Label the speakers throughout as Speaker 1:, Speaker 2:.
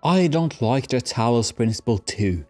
Speaker 1: I don't like the Talos Principle too.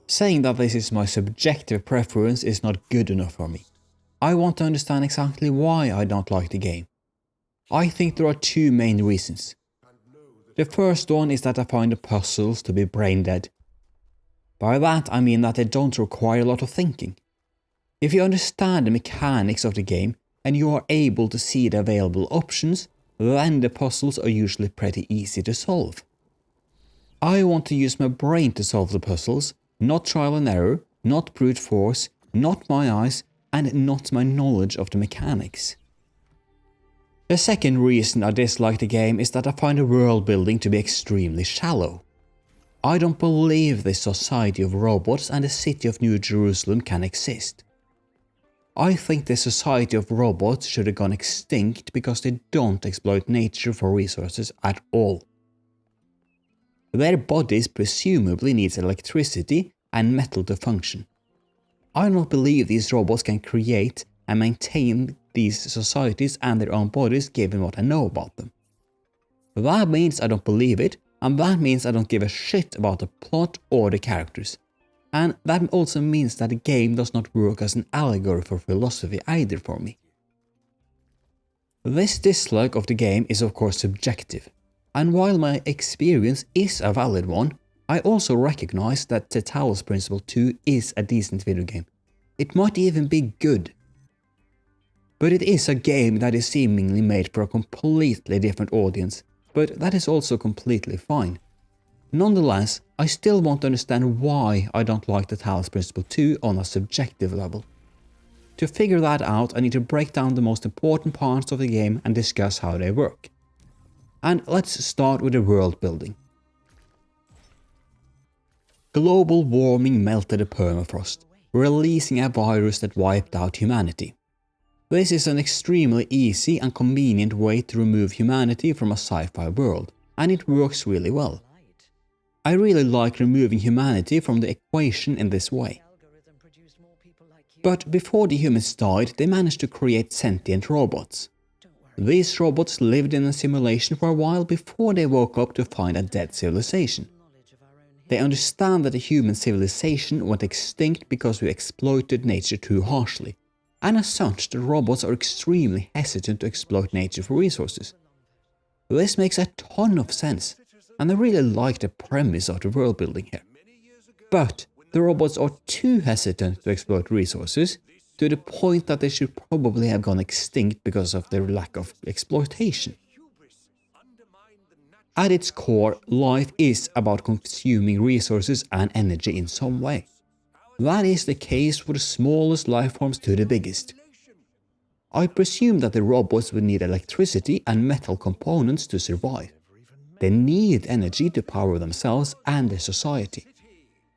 Speaker 1: Saying that this is my subjective preference is not good enough for me. I want to understand exactly why I don't like the game. I think there are two main reasons. The first one is that I find the puzzles to be brain dead. By that I mean that they don't require a lot of thinking. If you understand the mechanics of the game and you are able to see the available options, then the puzzles are usually pretty easy to solve. I want to use my brain to solve the puzzles, not trial and error, not brute force, not my eyes, and not my knowledge of the mechanics. The second reason I dislike the game is that I find the world building to be extremely shallow. I don't believe this society of robots and the city of New Jerusalem can exist. I think the society of robots should have gone extinct because they don't exploit nature for resources at all. Their bodies presumably need electricity and metal to function. I don't believe these robots can create and maintain these societies and their own bodies given what I know about them. That means I don't believe it, and that means I don't give a shit about the plot or the characters. And that also means that the game does not work as an allegory for philosophy either for me. This dislike of the game is of course subjective, and while my experience is a valid one, I also recognize that the Talos Principle 2 is a decent video game. It might even be good. But it is a game that is seemingly made for a completely different audience, but that is also completely fine. Nonetheless, I still want to understand why I don't like the Talos Principle 2 on a subjective level. To figure that out, I need to break down the most important parts of the game and discuss how they work. And let's start with the world building. Global warming melted the permafrost, releasing a virus that wiped out humanity. This is an extremely easy and convenient way to remove humanity from a sci-fi world, and it works really well. I really like removing humanity from the equation in this way. But before the humans died, they managed to create sentient robots. These robots lived in a simulation for a while before they woke up to find a dead civilization. They understand that the human civilization went extinct because we exploited nature too harshly, and as such the robots are extremely hesitant to exploit nature for resources. This makes a ton of sense, and I really like the premise of the world building here. But the robots are too hesitant to exploit resources, to the point that they should probably have gone extinct because of their lack of exploitation. At its core, life is about consuming resources and energy in some way. That is the case for the smallest life forms to the biggest. I presume that the robots would need electricity and metal components to survive. They need energy to power themselves and their society.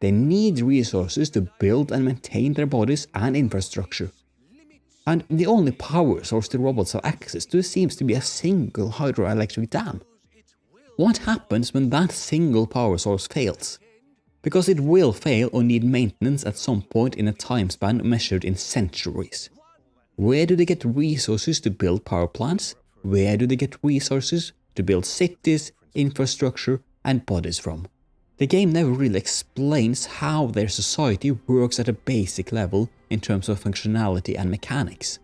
Speaker 1: They need resources to build and maintain their bodies and infrastructure. And the only power source the robots have access to seems to be a single hydroelectric dam. What happens when that single power source fails? Because it will fail or need maintenance at some point in a time span measured in centuries. Where do they get resources to build power plants? Where do they get resources to build cities, infrastructure, and bodies from? The game never really explains how their society works at a basic level in terms of functionality and mechanics.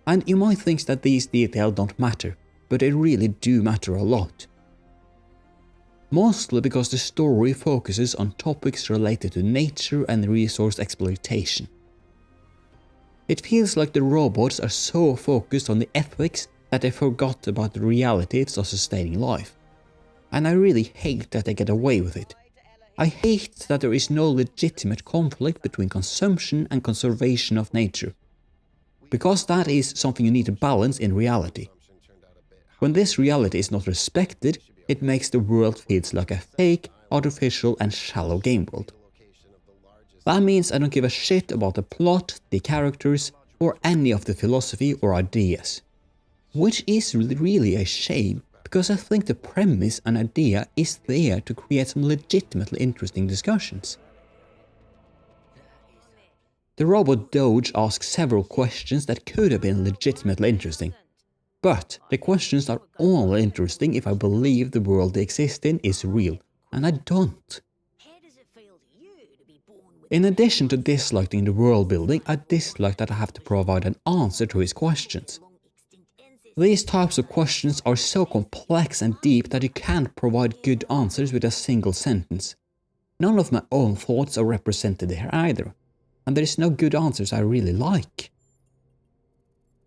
Speaker 1: And you might think that these details don't matter, but they really do matter a lot. Mostly because the story focuses on topics related to nature and resource exploitation. It feels like the robots are so focused on the ethics that they forgot about the realities of sustaining life. And I really hate that they get away with it. I hate that there is no legitimate conflict between consumption and conservation of nature. Because that is something you need to balance in reality. When this reality is not respected, it makes the world feels like a fake, artificial and shallow game world. That means I don't give a shit about the plot, the characters, or any of the philosophy or ideas. Which is really a shame, because I think the premise and idea is there to create some legitimately interesting discussions. The robot Doge asks several questions that could have been legitimately interesting. But the questions are only interesting if I believe the world they exist in is real, and I don't. In addition to disliking the world building, I dislike that I have to provide an answer to his questions. These types of questions are so complex and deep that you can't provide good answers with a single sentence. None of my own thoughts are represented here either, and there is no good answers I really like.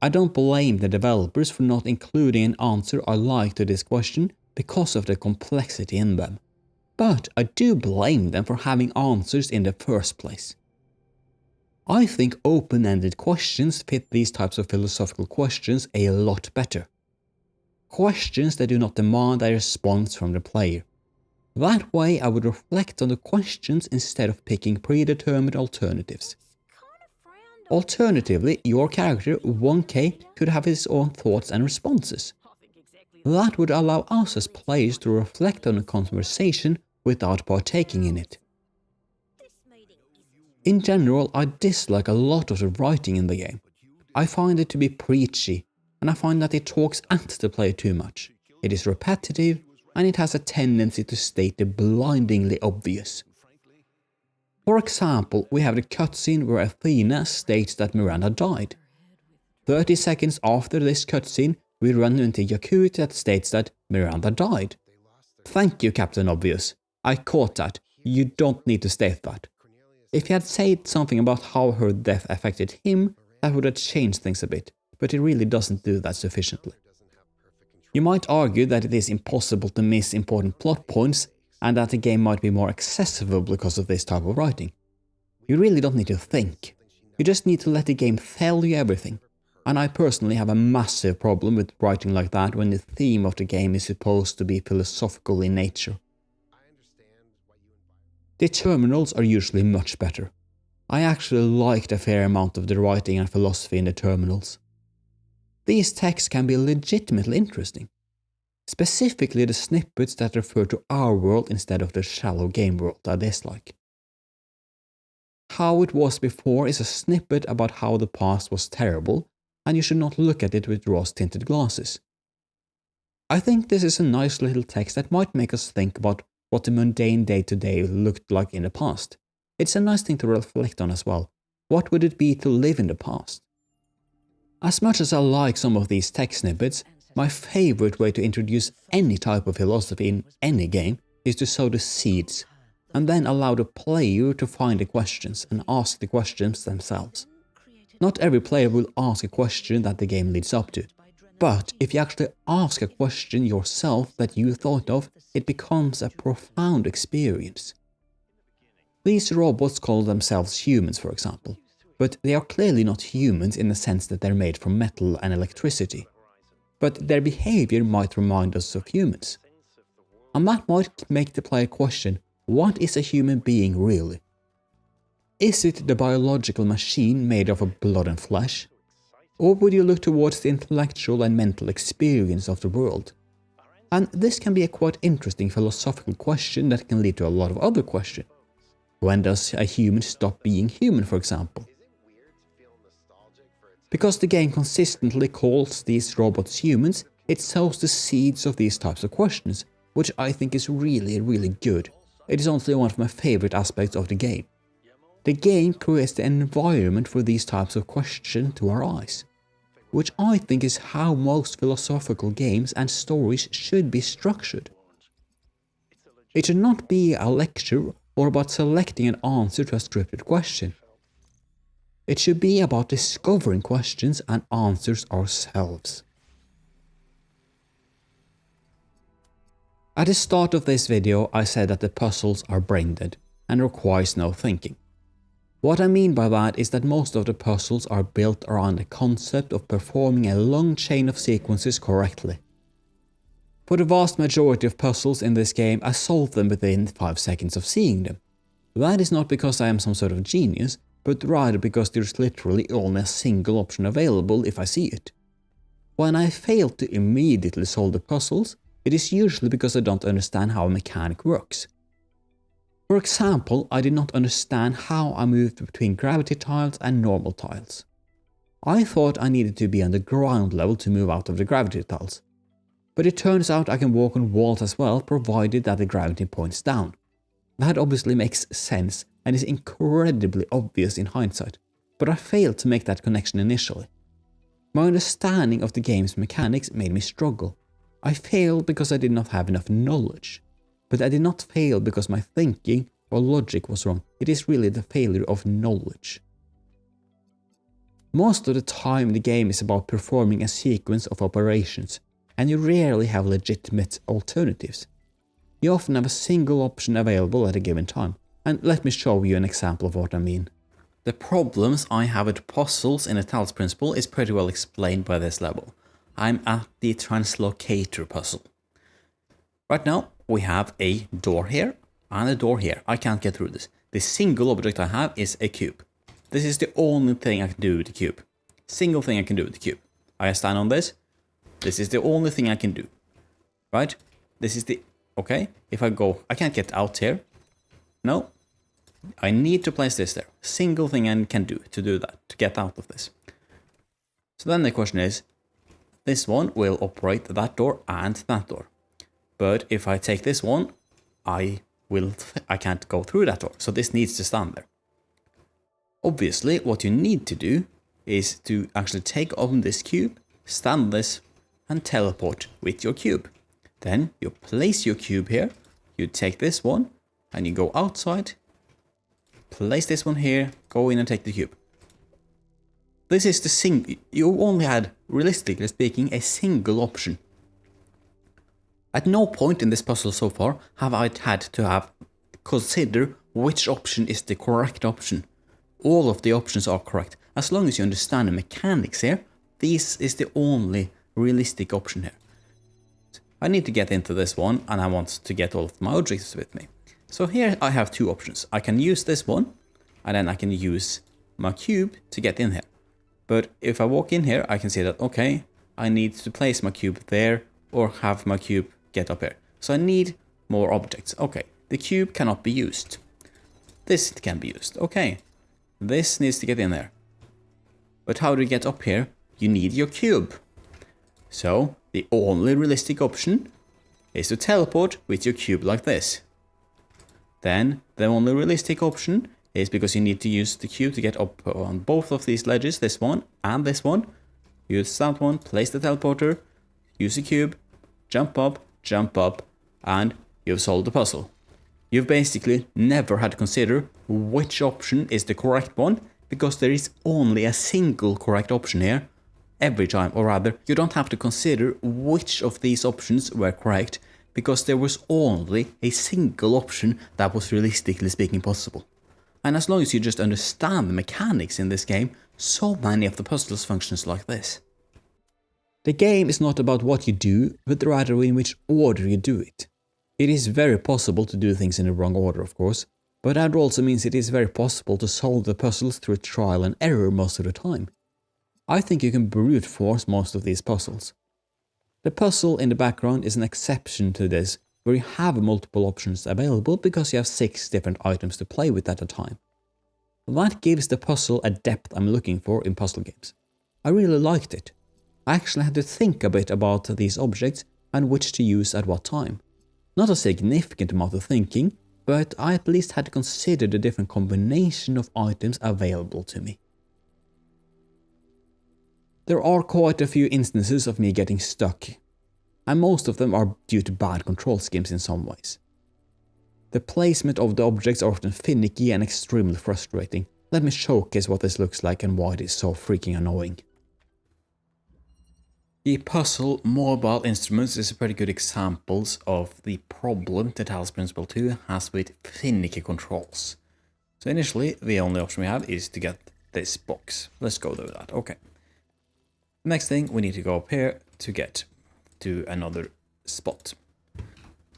Speaker 1: I don't blame the developers for not including an answer I like to this question because of the complexity in them, but I do blame them for having answers in the first place. I think open-ended questions fit these types of philosophical questions a lot better. Questions that do not demand a response from the player. That way I would reflect on the questions instead of picking predetermined alternatives. Alternatively, your character, 1K, could have his own thoughts and responses. That would allow us as players to reflect on the conversation without partaking in it. In general, I dislike a lot of the writing in the game. I find it to be preachy, and I find that it talks at the player too much. It is repetitive, and it has a tendency to state the blindingly obvious. For example, we have the cutscene where Athena states that Miranda died. 30 seconds after this cutscene, we run into Yakut that states that Miranda died. Thank you, Captain Obvious. I caught that. You don't need to state that. If he had said something about how her death affected him, that would have changed things a bit, but it really doesn't do that sufficiently. You might argue that it is impossible to miss important plot points and that the game might be more accessible because of this type of writing. You really don't need to think. You just need to let the game tell you everything. And I personally have a massive problem with writing like that when the theme of the game is supposed to be philosophical in nature. The terminals are usually much better. I actually liked a fair amount of the writing and philosophy in the terminals. These texts can be legitimately interesting. Specifically the snippets that refer to our world instead of the shallow game world I dislike. How It Was Before is a snippet about how the past was terrible, and you should not look at it with rose-tinted glasses. I think this is a nice little text that might make us think about what the mundane day-to-day looked like in the past. It's a nice thing to reflect on as well. What would it be to live in the past? As much as I like some of these text snippets, my favorite way to introduce any type of philosophy in any game is to sow the seeds, and then allow the player to find the questions and ask the questions themselves. Not every player will ask a question that the game leads up to, but if you actually ask a question yourself that you thought of, it becomes a profound experience. These robots call themselves humans, for example, but they are clearly not humans in the sense that they're made from metal and electricity. But their behavior might remind us of humans. And that might make the player question, what is a human being really? Is it the biological machine made of blood and flesh? Or would you look towards the intellectual and mental experience of the world? And this can be a quite interesting philosophical question that can lead to a lot of other questions. When does a human stop being human, for example? Because the game consistently calls these robots humans, it sows the seeds of these types of questions, which I think is really, really good. It is honestly one of my favorite aspects of the game. The game creates the environment for these types of questions to arise, which I think is how most philosophical games and stories should be structured. It should not be a lecture or about selecting an answer to a scripted question. It should be about discovering questions and answers ourselves. At the start of this video, I said that the puzzles are brain dead and requires no thinking. What I mean by that is that most of the puzzles are built around the concept of performing a long chain of sequences correctly. For the vast majority of puzzles in this game, I solve them within 5 seconds of seeing them. That is not because I am some sort of genius, but rather because there's literally only a single option available if I see it. When I fail to immediately solve the puzzles, it is usually because I don't understand how a mechanic works. For example, I did not understand how I moved between gravity tiles and normal tiles. I thought I needed to be on the ground level to move out of the gravity tiles. But it turns out I can walk on walls as well, provided that the gravity points down. That obviously makes sense and is incredibly obvious in hindsight, but I failed to make that connection initially. My understanding of the game's mechanics made me struggle. I failed because I did not have enough knowledge. But I did not fail because my thinking or logic was wrong. It is really the failure of knowledge. Most of the time the game is about performing a sequence of operations, and you rarely have legitimate alternatives. You often have a single option available at a given time, and let me show you an example of what I mean. The problems I have with puzzles in the Talos Principle is pretty well explained by this level. I'm at the translocator puzzle. Right now we have a door here and a door here. I can't get through this. The single object I have is a cube. This is the only thing I can do with the cube. Single thing I can do with the cube. I stand on this. This is the only thing I can do. Right? This is the... Okay, if I go... I can't get out here. No. I need to place this there. Single thing I can do to do that, to get out of this. So then the question is, this one will operate that door and that door. But if I take this one, I can't go through that door. So this needs to stand there. Obviously, what you need to do is to actually take on this cube, stand this, and teleport with your cube. Then you place your cube here, you take this one, and you go outside, place this one here, go in and take the cube. This is the you only had, realistically speaking, a single option. At no point in this puzzle so far have I had to consider which option is the correct option. All of the options are correct. As long as you understand the mechanics here, this is the only realistic option here. I need to get into this one and I want to get all of my objects with me. So here I have two options. I can use this one and then I can use my cube to get in here. But if I walk in here, I can see that, okay, I need to place my cube there or have my cube get up here. So I need more objects. Okay, the cube cannot be used. This can be used. Okay, this needs to get in there. But how do you get up here? You need your cube. So the only realistic option is to teleport with your cube like this. Then the only realistic option is, because you need to use the cube to get up on both of these ledges, this one and this one. Use that one, place the teleporter, use the cube, jump up, and you've solved the puzzle. You've basically never had to consider which option is the correct one, because there is only a single correct option here every time, or rather, you don't have to consider which of these options were correct, because there was only a single option that was realistically speaking possible. And as long as you just understand the mechanics in this game, so many of the puzzles functions like this. The game is not about what you do, but rather in which order you do it. It is very possible to do things in the wrong order, of course, but that also means it is very possible to solve the puzzles through trial and error most of the time. I think you can brute force most of these puzzles. The puzzle in the background is an exception to this, where you have multiple options available because you have 6 different items to play with at a time. That gives the puzzle a depth I'm looking for in puzzle games. I really liked it. I actually had to think a bit about these objects and which to use at what time. Not a significant amount of thinking, but I at least had to consider the different combination of items available to me. There are quite a few instances of me getting stuck, and most of them are due to bad control schemes in some ways. The placement of the objects are often finicky and extremely frustrating. Let me showcase what this looks like and why it is so freaking annoying. The puzzle Mobile Instruments is a pretty good example of the problem that Talos Principle 2 has with finicky controls. So initially, the only option we have is to get this box. Let's go do that. Okay. Next thing, we need to go up here to get to another spot.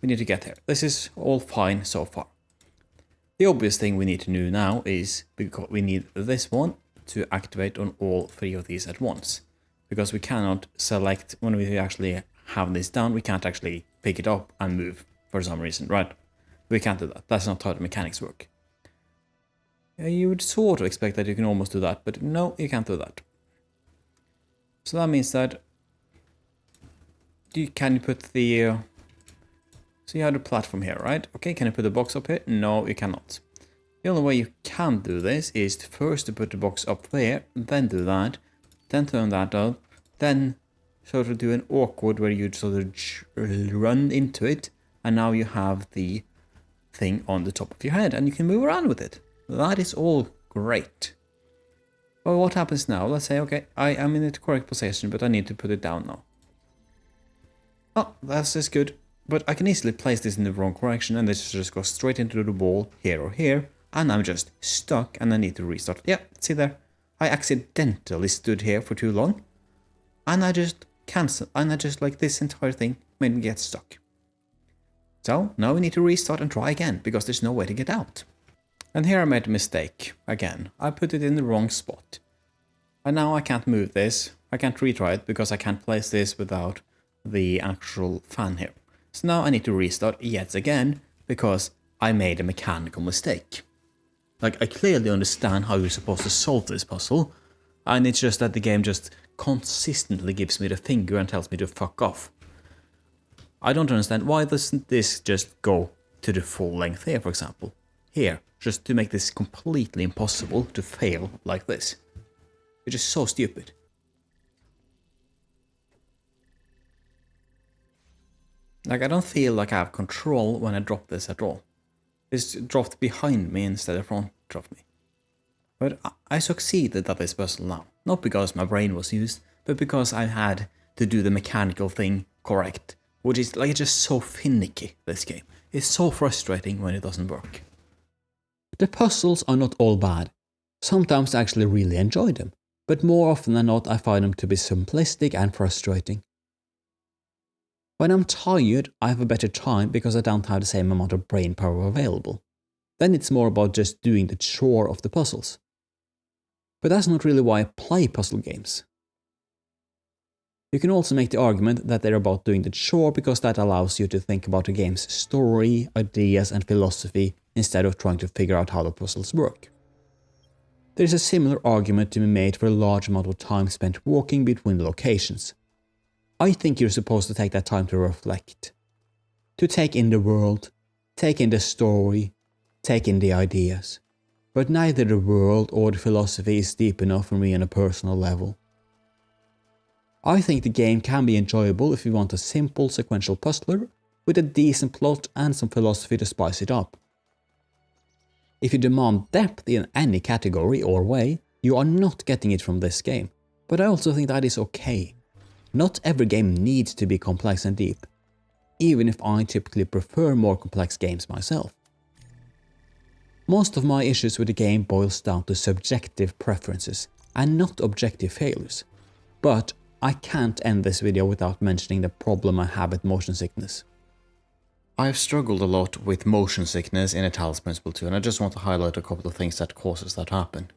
Speaker 1: We need to get here. This is all fine so far. The obvious thing we need to do now is, because we need this one to activate on all 3 of these at once. Because we cannot select, when we actually have this down, we can't actually pick it up and move for some reason, right? We can't do that. That's not how the mechanics work. You would sort of expect that you can almost do that, but no, you can't do that. So that means that can you put the... so you have the platform here, right? Okay, can you put the box up here? No, you cannot. The only way you can do this is first to put the box up there, then do that, then turn that up, then sort of do an awkward where you sort of run into it, and now you have the thing on the top of your head, and you can move around with it. That is all great. Well, what happens now? Let's say, okay, I am in the correct position, but I need to put it down now. Oh, that's just good. But I can easily place this in the wrong correction, and this just goes straight into the wall here or here, and I'm just stuck, and I need to restart. Yeah, see there? I accidentally stood here for too long, and I just cancel, and I just, like, this entire thing made me get stuck. So now we need to restart and try again, because there's no way to get out. And here I made a mistake again. I put it in the wrong spot. And now I can't move this. I can't retry it because I can't place this without the actual fan here. So now I need to restart yet again because I made a mechanical mistake. Like, I clearly understand how you're supposed to solve this puzzle, and it's just that the game just consistently gives me the finger and tells me to fuck off. I don't understand, why doesn't this just go to the full length here, for example? Here, just to make this completely impossible to fail like this. It's just so stupid. Like, I don't feel like I have control when I drop this at all. It's dropped behind me instead of front of me. But I succeeded at this puzzle now. Not because my brain was used, but because I had to do the mechanical thing correct. Which is, like, just so finicky, this game. It's so frustrating when it doesn't work. The puzzles are not all bad. Sometimes I actually really enjoy them. But more often than not I find them to be simplistic and frustrating. When I'm tired, I have a better time because I don't have the same amount of brain power available. Then it's more about just doing the chore of the puzzles. But that's not really why I play puzzle games. You can also make the argument that they're about doing the chore because that allows you to think about the game's story, ideas and philosophy instead of trying to figure out how the puzzles work. There is a similar argument to be made for a large amount of time spent walking between locations. I think you're supposed to take that time to reflect. To take in the world, take in the story, take in the ideas. But neither the world or the philosophy is deep enough for me on a personal level. I think the game can be enjoyable if you want a simple sequential puzzler with a decent plot and some philosophy to spice it up. If you demand depth in any category or way, you are not getting it from this game, but I also think that is okay. Not every game needs to be complex and deep, even if I typically prefer more complex games myself. Most of my issues with the game boils down to subjective preferences and not objective failures, but I can't end this video without mentioning the problem I have with motion sickness. I've struggled a lot with motion sickness in a Talos Principle 2, and I just want to highlight a couple of things that causes that happen.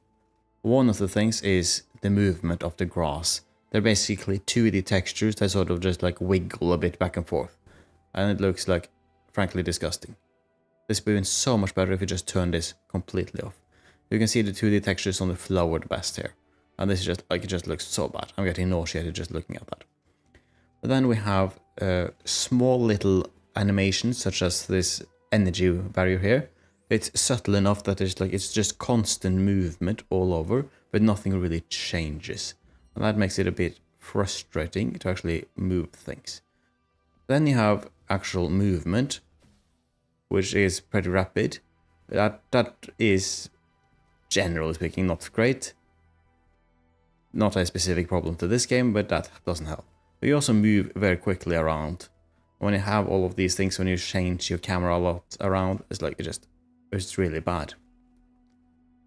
Speaker 1: One of the things is the movement of the grass. They're basically 2D textures that sort of just like wiggle a bit back and forth, and it looks like, frankly, disgusting. This would have been so much better if you just turned this completely off. You can see the 2D textures on the flower the best here, and this is just like, it just looks so bad. I'm getting nauseated just looking at that. But then we have small little animations such as this energy barrier here. It's subtle enough that it's just constant movement all over, but nothing really changes. And that makes it a bit frustrating to actually move things. Then you have actual movement, which is pretty rapid. That is, generally speaking, not great. Not a specific problem to this game, but that doesn't help. But you also move very quickly around. When you have all of these things, when you change your camera a lot around, it's really bad.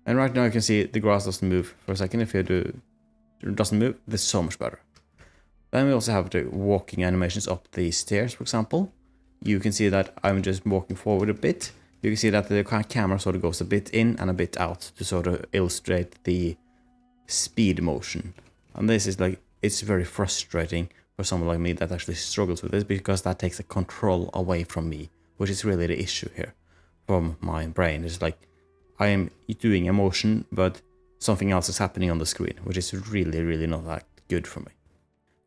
Speaker 1: And right now you can see the grass doesn't move for a second. If you do, it doesn't move, it's so much better. Then we also have the walking animations up the stairs, for example. You can see that I'm just walking forward a bit. You can see that the camera sort of goes a bit in and a bit out to sort of illustrate the speed motion. And this is like, it's very frustrating for someone like me that actually struggles with this, because that takes the control away from me, which is really the issue here from my brain. It's like I am doing a motion, but something else is happening on the screen, which is really, really not that good for me.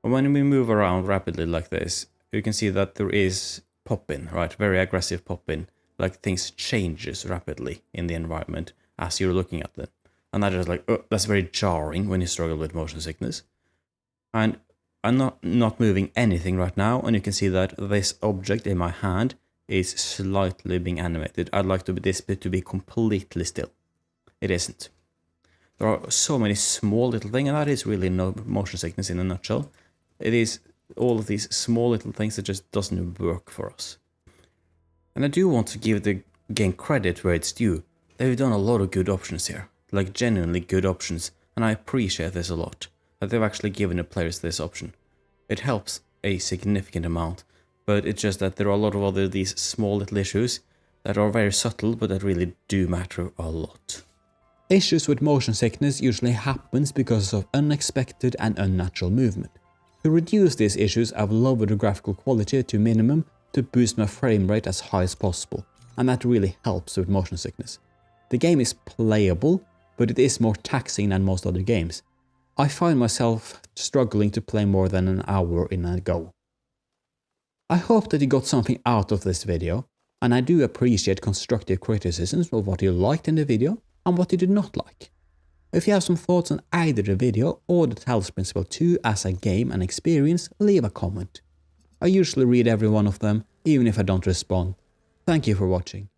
Speaker 2: When we move around rapidly like this, you can see that there is pop-in, right? Very aggressive pop-in, like things changes rapidly in the environment as you're looking at them. And that is like, oh, that's very jarring when you struggle with motion sickness. And I'm not moving anything right now, and you can see that this object in my hand is slightly being animated. I'd like this bit to be completely still. It isn't. There are so many small little things, and that is really no motion sickness in a nutshell. It is all of these small little things that just doesn't work for us. And I do want to give the game credit where it's due. They've done a lot of good options here, like genuinely good options, and I appreciate this a lot, that they've actually given the players this option. It helps a significant amount, but it's just that there are a lot of these small little issues that are very subtle, but that really do matter a lot.
Speaker 1: Issues with motion sickness usually happens because of unexpected and unnatural movement. To reduce these issues, I've lowered the graphical quality to minimum to boost my frame rate as high as possible, and that really helps with motion sickness. The game is playable, but it is more taxing than most other games. I find myself struggling to play more than an hour in a go. I hope that you got something out of this video, and I do appreciate constructive criticisms of what you liked in the video and what you did not like. If you have some thoughts on either the video or the Talos Principle 2 as a game and experience, leave a comment. I usually read every one of them, even if I don't respond. Thank you for watching.